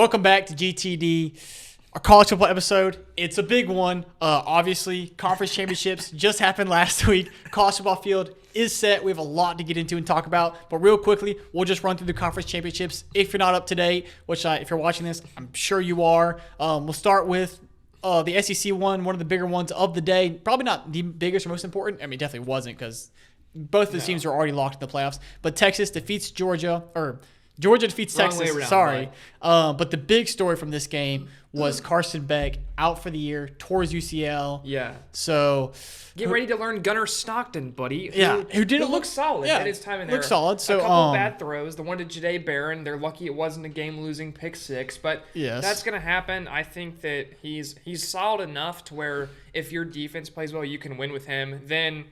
Welcome back to GTD, our college football episode. It's a big one. Obviously, conference championships just happened last week. College football field is set. We have a lot to get into and talk about. But real quickly, we'll just run through the conference championships. If you're not up to date, which if you're watching this, I'm sure you are. We'll start with the SEC one of the bigger ones of the day. Probably not the biggest or most important. I mean, definitely wasn't because both of the teams are already locked in the playoffs. But Texas defeats Georgia, or Georgia defeats Texas. But the big story from this game was Carson Beck out for the year, tore his UCL. Yeah. So get ready to learn Gunnar Stockton, buddy. Who didn't look solid at his time in there. Looked solid. So a couple bad throws. The one to Jahdae Barron. They're lucky it wasn't a game-losing pick six, but that's going to happen. I think that he's solid enough to where if your defense plays well, you can win with him. Then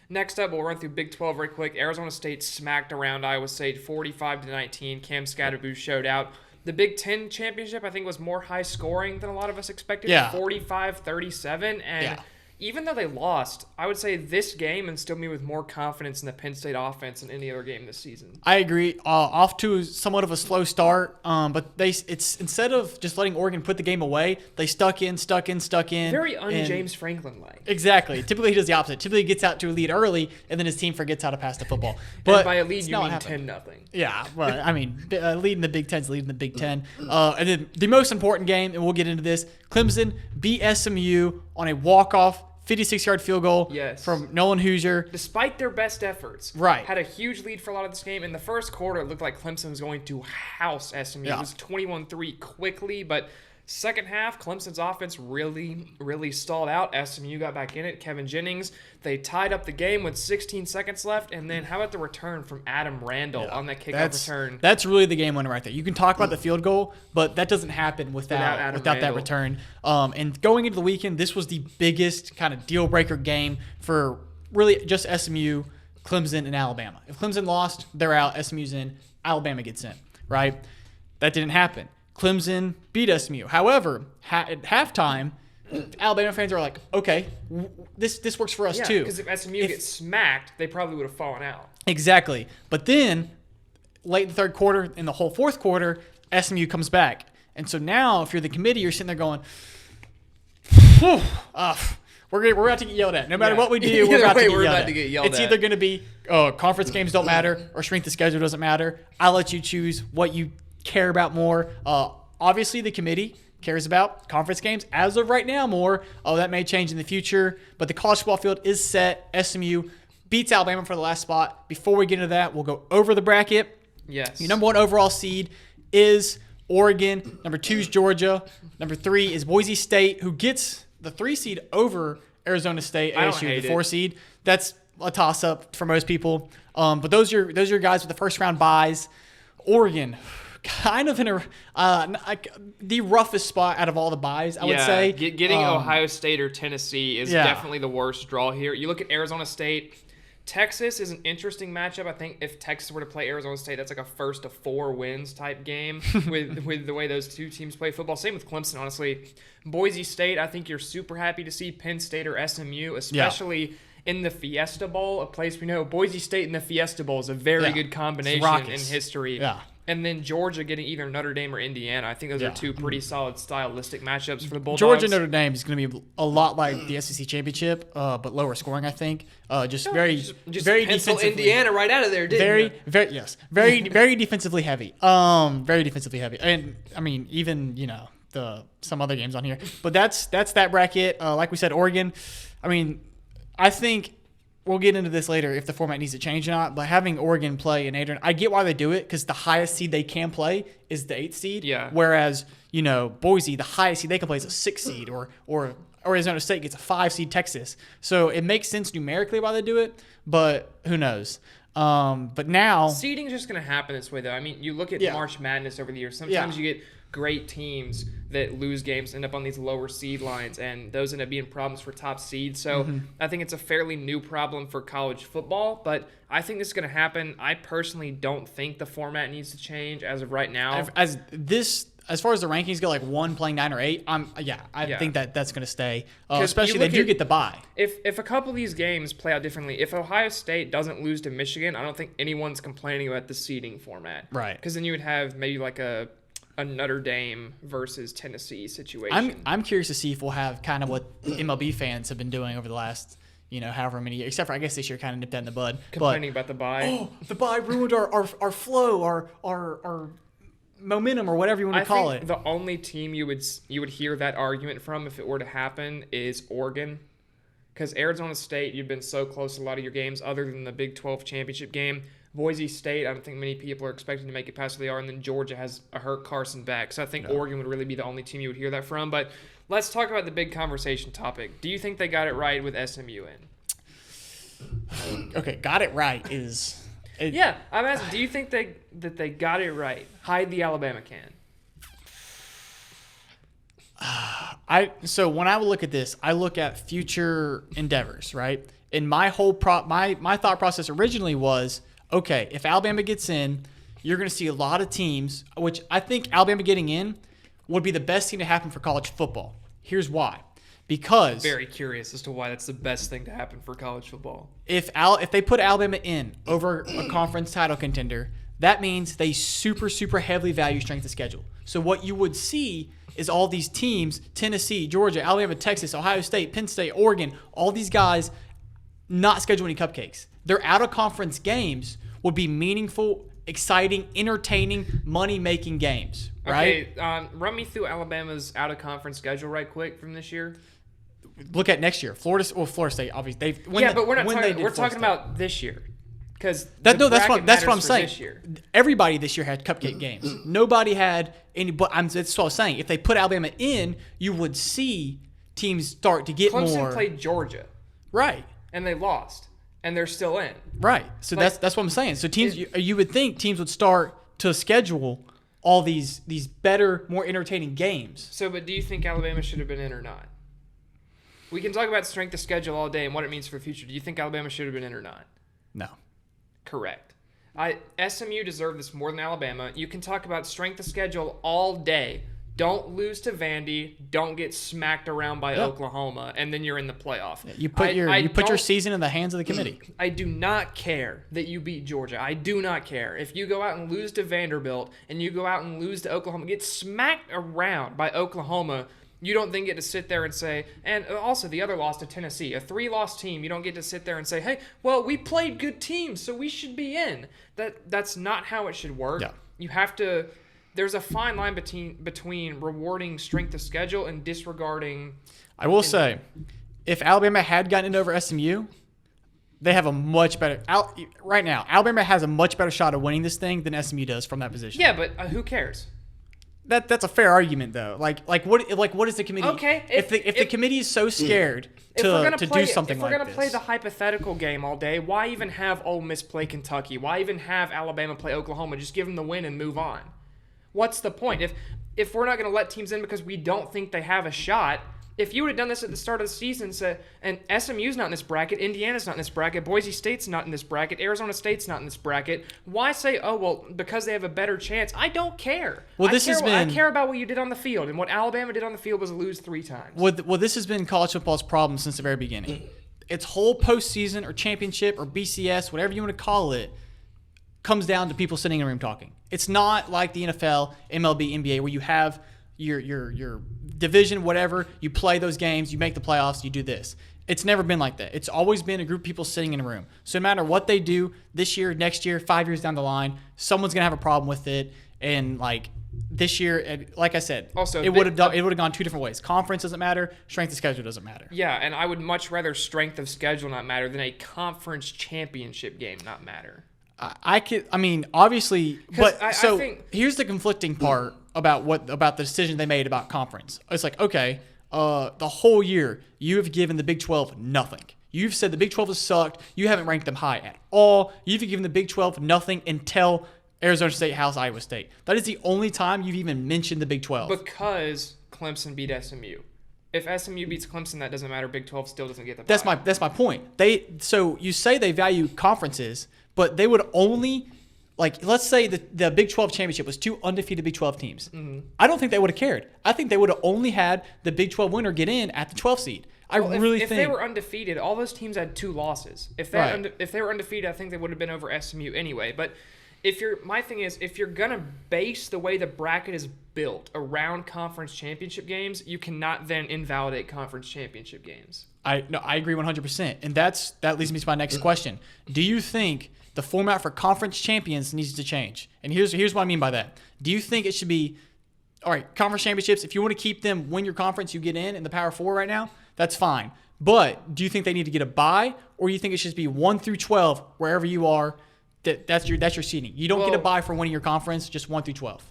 next up, we'll run through Big 12 very quick. Arizona State smacked around Iowa State 45-19. Cam Scatterboo showed out. The Big 10 championship, I think, was more high scoring than a lot of us expected. 45-37. And even though they lost, I would say this game instilled me with more confidence in the Penn State offense than any other game this season. I agree. Off to somewhat of a slow start, but it's instead of just letting Oregon put the game away, they stuck in. Very un-James Franklin-like. Exactly. Typically, he does the opposite. Typically, he gets out to a lead early, and then his team forgets how to pass the football. But and by a lead, you mean 10-0. Yeah, well, I mean, leading the Big Ten is leading the Big Ten. And then the most important game, and we'll get into this, Clemson beat SMU on a walk-off 56-yard field goal from Nolan Hoosier. Despite their best efforts. Right. Had a huge lead for a lot of this game. In the first quarter, it looked like Clemson was going to house SMU. It was 21-3 quickly, but second half, Clemson's offense really stalled out. SMU got back in it. Kevin Jennings, they tied up the game with 16 seconds left. And then how about the return from Adam Randall on that kickoff return? That's really the game winner right there. You can talk about the field goal, but that doesn't happen without that return. And going into the weekend, this was the biggest kind of deal-breaker game for really just SMU, Clemson, and Alabama. If Clemson lost, they're out. SMU's in. Alabama gets in, right? That didn't happen. Clemson beat SMU. However, at halftime, Alabama fans are like, okay, this works for us too. Because if SMU gets smacked, they probably would have fallen out. Exactly. But then, late in the third quarter, in the whole fourth quarter, SMU comes back. And so now, if you're the committee, you're sitting there going, we're about to get yelled at. No matter what we do, we're about to get yelled at. It's either going to be conference games don't matter or strength of schedule doesn't matter. I'll let you choose what you care about more. Obviously, the committee cares about conference games as of right now more. That may change in the future, but the college football field is set. SMU beats Alabama for the last spot. Before we get into that, we'll go over the bracket. Yes. Your number one overall seed is Oregon. Number 2 is Georgia. Number 3 is Boise State, who gets the 3 seed over Arizona State, ASU, the 4 seed. That's a toss-up for most people. But those are your guys with the first-round buys. Oregon, kind of in the roughest spot out of all the buys, I would say. Getting Ohio State or Tennessee is definitely the worst draw here. You look at Arizona State. Texas is an interesting matchup. I think if Texas were to play Arizona State, that's like a first of 4 wins type game with the way those two teams play football. Same with Clemson, honestly. Boise State, I think you're super happy to see Penn State or SMU, especially in the Fiesta Bowl, a place we know. Boise State in the Fiesta Bowl is a very good combination in history. Yeah. And then Georgia getting either Notre Dame or Indiana. I think those are two pretty solid stylistic matchups for the Bulldogs. Georgia Notre Dame is going to be a lot like the SEC championship, but lower scoring, I think. Very defensively. Indiana right out of there, didn't you? Very defensively heavy. Very defensively heavy. And I mean, even some other games on here, but that's that bracket. Like we said, Oregon. I mean, I think we'll get into this later if the format needs to change or not, but having Oregon play in Adrian, I get why they do it because the highest seed they can play is the 8th seed. Yeah. Whereas, Boise, the highest seed they can play is a 6th seed or Arizona State gets a 5 seed Texas. So it makes sense numerically why they do it, but who knows? But now seeding is just going to happen this way, though. I mean, you look at March Madness over the years. Sometimes you get great teams that lose games, end up on these lower seed lines, and those end up being problems for top seeds. So I think it's a fairly new problem for college football, but I think this is going to happen. I personally don't think the format needs to change as of right now. As far as the rankings go, like 1 playing 9 or 8, I think that's going to stay. Especially they do get the bye. If a couple of these games play out differently, if Ohio State doesn't lose to Michigan, I don't think anyone's complaining about the seeding format. Right. Because then you would have maybe like a a Notre Dame versus Tennessee situation. I'm curious to see if we'll have kind of what MLB fans have been doing over the last, however many years, except for I guess this year kind of nipped that in the bud. Complaining about the bye. Oh, the bye ruined our flow, our momentum, or whatever you want to call it. The only team you would hear that argument from if it were to happen is Oregon. Because Arizona State, you've been so close to a lot of your games other than the Big 12 championship game. Boise State, I don't think many people are expecting to make it past where they are. And then Georgia has a hurt Carson back. So I think Oregon would really be the only team you would hear that from. But let's talk about the big conversation topic. Do you think they got it right with SMU in? Okay, got it right is... Yeah, I'm asking, do you think that they got it right? Hide the Alabama can. So when I would look at this, I look at future endeavors, right? And my whole my thought process originally was, okay, if Alabama gets in, you're going to see a lot of teams, which I think Alabama getting in would be the best thing to happen for college football. Here's why. Because very curious as to why that's the best thing to happen for college football. If they put Alabama in over a conference title contender, that means they super, super heavily value strength of schedule. So what you would see is all these teams, Tennessee, Georgia, Alabama, Texas, Ohio State, Penn State, Oregon, all these guys not schedule any cupcakes. Their out-of-conference games would be meaningful, exciting, entertaining, money-making games, right? Okay, run me through Alabama's out-of-conference schedule right quick from this year. Look at next year. Florida State, obviously. But we're talking about this year. Because that's what I'm saying. Everybody this year had cupcake games. Nobody had any. But that's what I was saying. If they put Alabama in, you would see teams start to get Clemson more. Clemson played Georgia, right? And they lost, and they're still in. Right. So that's what I'm saying. So teams, you would think teams would start to schedule all these better, more entertaining games. So, but do you think Alabama should have been in or not? We can talk about strength of schedule all day and what it means for the future. Do you think Alabama should have been in or not? No. Correct. SMU deserved this more than Alabama. You can talk about strength of schedule all day. Don't lose to Vandy. Don't get smacked around by Oklahoma, and then you're in the playoff. You put your season in the hands of the committee. I do not care that you beat Georgia. I do not care. If you go out and lose to Vanderbilt and you go out and lose to Oklahoma, get smacked around by Oklahoma, you don't then get to sit there and say, and also the other loss to Tennessee, a 3-loss team, you don't get to sit there and say, hey, well, we played good teams, so we should be in. That's not how it should work. Yeah. You have to, there's a fine line between rewarding strength of schedule and disregarding. I will say, if Alabama had gotten it over SMU, they have a much better, right now, Alabama has a much better shot of winning this thing than SMU does from that position. Yeah, but who cares? That's a fair argument though. What is the committee? Okay, if the committee is so scared to do something like this, if we're gonna play the hypothetical game all day, why even have Ole Miss play Kentucky? Why even have Alabama play Oklahoma? Just give them the win and move on. What's the point? If we're not gonna let teams in because we don't think they have a shot. If you would have done this at the start of the season, and SMU's not in this bracket, Indiana's not in this bracket, Boise State's not in this bracket, Arizona State's not in this bracket, why say, oh, well, because they have a better chance? I don't care. Well, I care about what you did on the field, and what Alabama did on the field was lose 3 times. Well, this has been college football's problem since the very beginning. Its whole postseason or championship or BCS, whatever you want to call it, comes down to people sitting in a room talking. It's not like the NFL, MLB, NBA, where you have your division, whatever, you play those games, you make the playoffs, you do this. It's never been like that. It's always been a group of people sitting in a room. So no matter what they do this year, next year, 5 years down the line, someone's gonna have a problem with it. And like this year, like I said, also it would have gone 2 different ways. Conference doesn't matter, strength of schedule doesn't matter. Yeah, and I would much rather strength of schedule not matter than a conference championship game not matter. Obviously, but I think here's the conflicting part about the decision they made about conference. It's like, okay, the whole year you have given the Big 12 nothing. You've said the Big 12 has sucked. You haven't ranked them high at all. You've given the Big 12 nothing until Arizona State housed Iowa State. That is the only time you've even mentioned the Big 12. Because Clemson beat SMU. If SMU beats Clemson, that doesn't matter. Big 12 still doesn't get the bye. That's my point. So you say they value conferences, but they would only, let's say the Big 12 championship was 2 undefeated Big 12 teams. Mm-hmm. I don't think they would have cared. I think they would have only had the Big 12 winner get in at the 12th seed. If they were undefeated, all those teams had 2 losses. If they were undefeated, I think they would have been over SMU anyway. But my thing is, if you're gonna base the way the bracket is built around conference championship games, you cannot then invalidate conference championship games. I agree 100%, and that leads me to my next question. Do you think the format for conference champions needs to change? And here's what I mean by that. Do you think it should be, all right, conference championships, if you want to keep them, win your conference, you get in the Power 4 right now, that's fine. But do you think they need to get a bye, or do you think it should be 1 through 12, wherever you are, that's your seeding? You don't get a bye for winning your conference, just 1 through 12.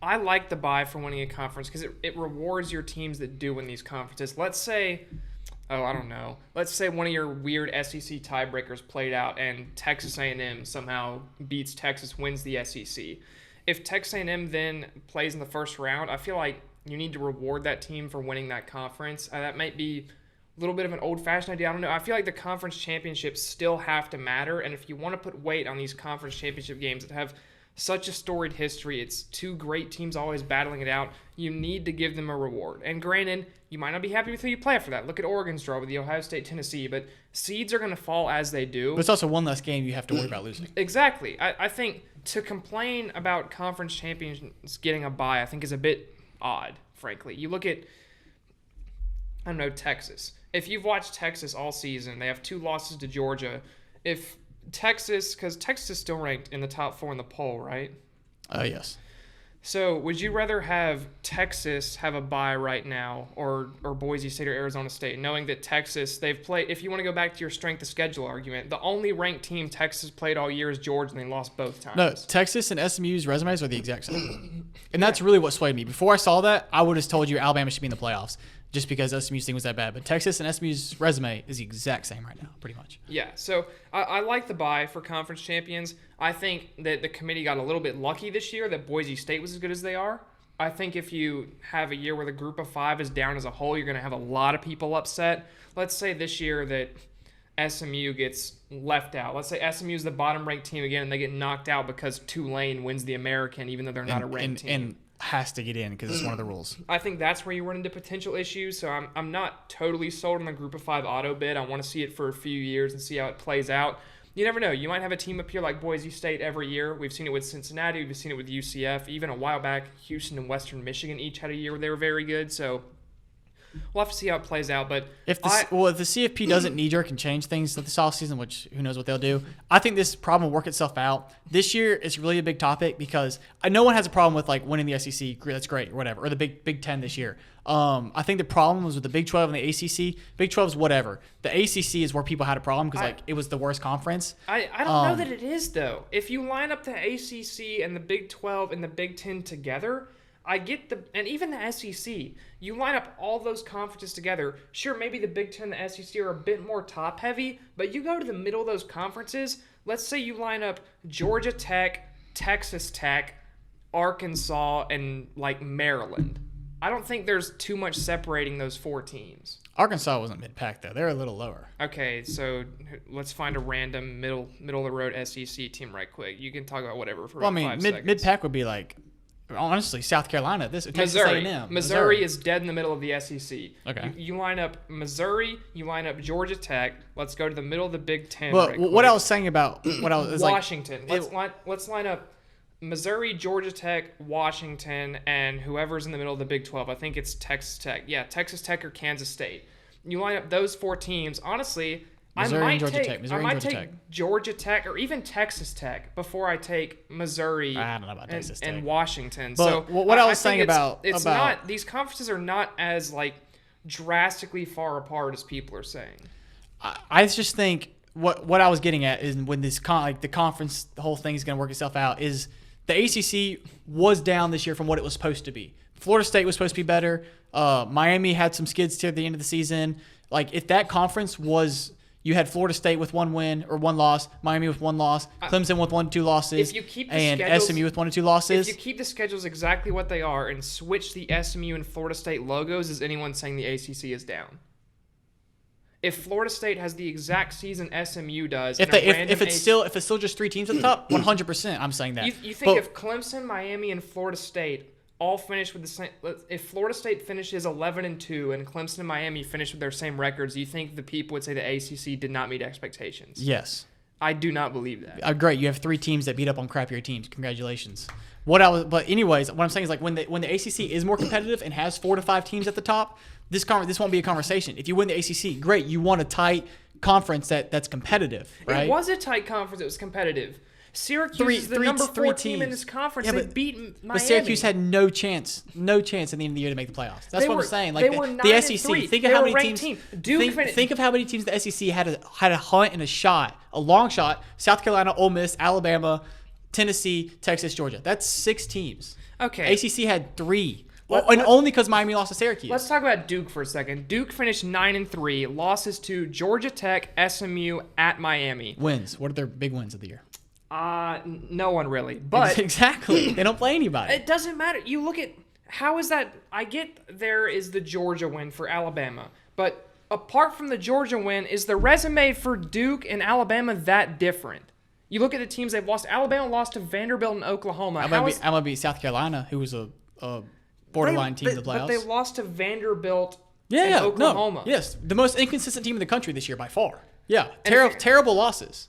I like the bye for winning a conference because it rewards your teams that do win these conferences. Let's say, I don't know. Let's say one of your weird SEC tiebreakers played out and Texas A&M somehow beats Texas, wins the SEC. If Texas A&M then plays in the first round, I feel like you need to reward that team for winning that conference. That might be a little bit of an old-fashioned idea. I don't know. I feel like the conference championships still have to matter, and if you want to put weight on these conference championship games that have such a storied history, it's two great teams always battling it out, you need to give them a reward. And granted, you might not be happy with who you play after that. Look at Oregon's draw with the Ohio State-Tennessee, but seeds are going to fall as they do. But it's also one less game you have to worry about losing. Exactly. I think to complain about conference champions getting a bye, I think is a bit odd, frankly. You look at, I don't know, Texas. If you've watched Texas all season, they have 2 losses to Georgia. If Texas, because Texas is still ranked in the top 4 in the poll, right? Yes. So would you rather have Texas have a bye right now or Boise State or Arizona State, knowing that Texas, they've played, if you want to go back to your strength of schedule argument, the only ranked team Texas played all year is Georgia, and they lost both times. No, Texas and SMU's resumes are the exact same. And that's really what swayed me. Before I saw that, I would have told you Alabama should be in the playoffs, just because SMU's thing was that bad. But Texas and SMU's resume is the exact same right now, pretty much. Yeah, so I like the bye for conference champions. I think that the committee got a little bit lucky this year that Boise State was as good as they are. I think if you have a year where the group of 5 is down as a whole, you're going to have a lot of people upset. Let's say this year that SMU gets left out. Let's say SMU is the bottom-ranked team again, and they get knocked out because Tulane wins the American, even though they're not a ranked team. And has to get in because it's one of the rules. I think that's where you run into potential issues. So I'm not totally sold on the group of 5 auto bid. I want to see it for a few years and see how it plays out. You never know. You might have a team up here like Boise State every year. We've seen it with Cincinnati. We've seen it with UCF. Even a while back, Houston and Western Michigan each had a year where they were very good. So we'll have to see how it plays out. But if the CFP doesn't knee-jerk and change things this offseason, which who knows what they'll do, I think this problem will work itself out. This year, it's really a big topic because no one has a problem with like winning the SEC. That's great or whatever. Or the Big Ten this year. I think the problem was with the Big 12 and the ACC. Big 12 is whatever. The ACC is where people had a problem because it was the worst conference. I don't know that it is, though. If you line up the ACC and the Big 12 and the Big 10 together, I get and even the SEC, you line up all those conferences together. Sure, maybe the Big Ten and the SEC are a bit more top heavy, but you go to the middle of those conferences. Let's say you line up Georgia Tech, Texas Tech, Arkansas, and like Maryland. I don't think there's too much separating those 4 teams. Arkansas wasn't mid-pack, though. They're a little lower. Okay, so let's find a random middle-of-the-road SEC team right quick. You can talk about whatever for about 5 seconds. Mid-pack would be like, honestly, South Carolina. Missouri is dead in the middle of the SEC. Okay. You line up Missouri, you line up Georgia Tech. Let's go to the middle of the Big Ten. Well, what I was saying about Washington. Let's line up Missouri, Georgia Tech, Washington, and whoever's in the middle of the Big 12. I think it's Texas Tech. Yeah, Texas Tech or Kansas State. You line up those 4 teams. Honestly, I might take Georgia Tech or even Texas Tech before I take Missouri I don't know about Texas Tech. And Washington. But so what I was saying about not these conferences are not as like drastically far apart as people are saying. I just think what I was getting at is when this the conference, the whole thing is going to work itself out. Is the ACC was down this year from what it was supposed to be. Florida State was supposed to be better. Miami had some skids to the end of the season. Like if that conference was, you had Florida State with 1 win or 1 loss, Miami with 1 loss, Clemson with 1-2 losses, and SMU with 1-2 losses. If you keep the schedules exactly what they are and switch the SMU and Florida State logos, is anyone saying the ACC is down? If Florida State has the exact season SMU does, if it's still just 3 teams at the top, 100%, I'm saying that. You think if Clemson, Miami, and Florida State all finish with the same, if Florida State finishes 11-2 and Clemson and Miami finish with their same records, do you think the people would say the ACC did not meet expectations? Yes. I do not believe that. Great. You have 3 teams that beat up on crappier teams. Congratulations. But anyways, what I'm saying is like when the ACC is more competitive and has 4 to 5 teams at the top, this won't be a conversation. If you win the ACC, great. You want a tight conference that's competitive, right? It was a tight conference. It was competitive. Syracuse is the number 4 team in this conference. Yeah, they beat Miami. But Syracuse had no chance at the end of the year to make the playoffs. That's what I'm saying. Like the SEC. Think of how many teams. Think of how many teams the SEC had a hunt and a long shot. South Carolina, Ole Miss, Alabama, Tennessee, Texas, Georgia. That's 6 teams. Okay. ACC had 3. And only because Miami lost to Syracuse. Let's talk about Duke for a second. Duke finished 9-3, losses to Georgia Tech, SMU, at Miami. Wins. What are their big wins of the year? No one really. But exactly. They don't play anybody. It doesn't matter. You look at how is that? I get there is the Georgia win for Alabama, but apart from the Georgia win, is the resume for Duke and Alabama that different? You look at the teams they've lost. Alabama lost to Vanderbilt and Oklahoma. Alabama beat South Carolina, who was a borderline team in the playoffs. But they lost to Vanderbilt and Oklahoma. No, yes, the most inconsistent team in the country this year by far. Yeah, terrible losses.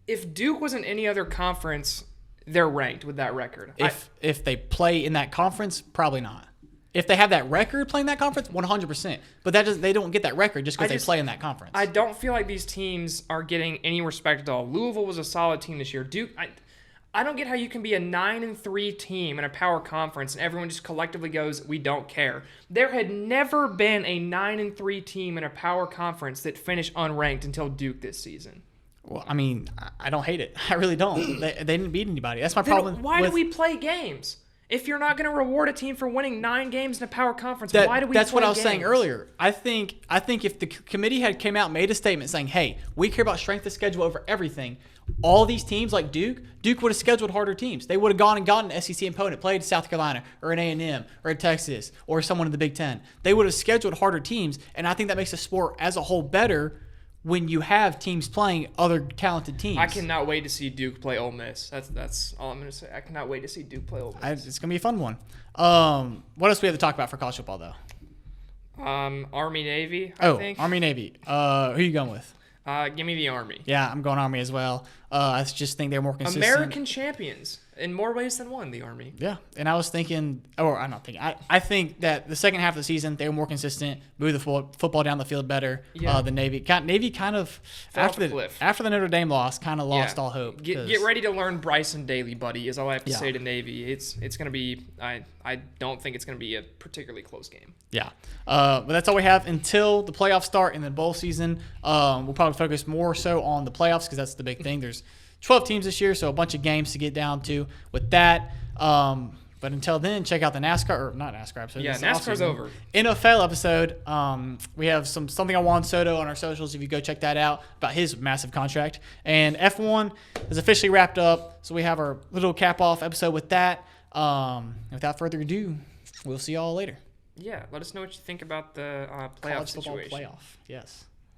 If Duke was in any other conference, they're ranked with that record. If they play in that conference, probably not. If they have that record playing that conference, 100%. But they don't get that record just because they play in that conference. I don't feel like these teams are getting any respect at all. Louisville was a solid team this year. Duke, I don't get how you can be a 9-3 team in a power conference and everyone just collectively goes, we don't care. There had never been a 9-3 team in a power conference that finished unranked until Duke this season. Well, I mean, I don't hate it. I really don't. They didn't beat anybody. That's my problem. Why do we play games? If you're not going to reward a team for winning 9 games in a power conference, why do we play games? That's what I was saying earlier. I think if the committee had came out and made a statement saying, hey, we care about strength of schedule over everything, all these teams like Duke would have scheduled harder teams. They would have gone and gotten an SEC opponent, played South Carolina or an A&M or a Texas or someone in the Big Ten. They would have scheduled harder teams, and I think that makes the sport as a whole better when you have teams playing other talented teams. I cannot wait to see Duke play Ole Miss. That's all I'm going to say. I cannot wait to see Duke play Ole Miss. It's going to be a fun one. What else do we have to talk about for college football, though? Army-Navy, I think. Army-Navy. Who are you going with? Give me the Army. Yeah, I'm going Army as well. I just think they're more consistent. American champions in more ways than one, the Army. Yeah, and I was thinking, or I'm not thinking, I think that the second half of the season, they were more consistent, moved the football down the field better. Yeah. The Navy kind of, after the Notre Dame loss, kind of lost all hope. Get ready to learn Bryson Daly, buddy, is all I have to say to Navy. It's going to be, I don't think it's going to be a particularly close game. Yeah. But that's all we have until the playoffs start and the bowl season. We'll probably focus more so on the playoffs because that's the big thing. There's 12 teams this year, so a bunch of games to get down to with that. But until then, check out the NASCAR episode. Yeah, NASCAR's over. NFL episode. We have something on Juan Soto on our socials. If you go check that out about his massive contract. And F1 is officially wrapped up, so we have our little cap-off episode with that. Without further ado, we'll see y'all later. Yeah, let us know what you think about the playoff College situation. Football playoff, yes.